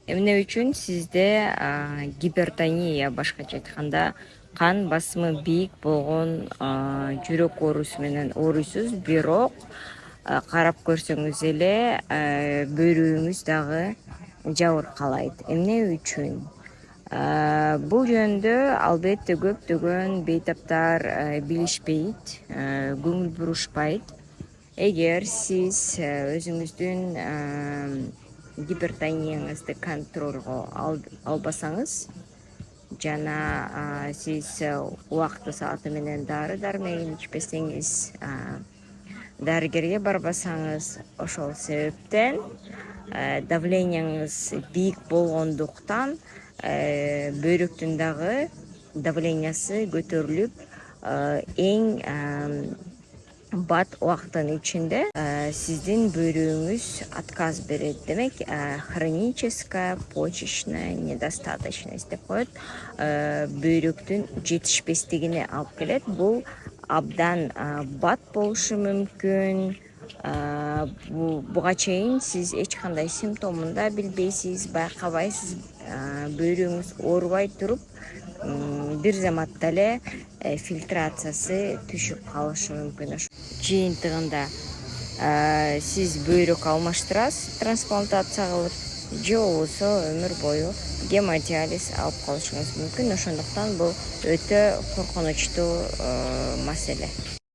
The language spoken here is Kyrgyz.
Эмне үчүн сизде гипертония, башкача айтканда кан басымы бийик болгон жүрөк оорусу менен ооруйсуз, бирок карап көрсөңүз эле бөйрөгүңүз дагы жабыркалайт. Эмне үчүн? Бул жөнүндө албетте көптөгөн бейтаптар билишпейт, көңүл бурушпайт. Эгер сиз өзүңүздүн гипертонияңызды контролго албасаңыз жана сиз убакыты сааты менен дары дармегин ичпесеңиз, дарыгерге барбасаңыз, ошол себептен давленияңыз бийик болгондуктан бөйрөктүн дагы давлениясы көтөрүлүп, эң бат убакыттын ичинде сиздин бөйрөгүңүз отказ берет. Демек, хроническая почечная недостаточность деп коет. Бөйрөктүн жетишпестигине алып келет. Бул абдан бат болушу мүмкүн. Буга чейин сиз эч кандай симптомун да билбейсиз, байкабайсыз. Бөйрөгүңүз оорубай туруп, бир заматта эле фильтрациясы түшүп калышы мүмкүн. Жыйынтыгында сиз бөйрөк алмаштырасыз трансплантация кылып, же болбосо өмүр бою гемодиализ алып калышыңыз мүмкүн. Ошондуктан бул өтө коркунучтуу маселе.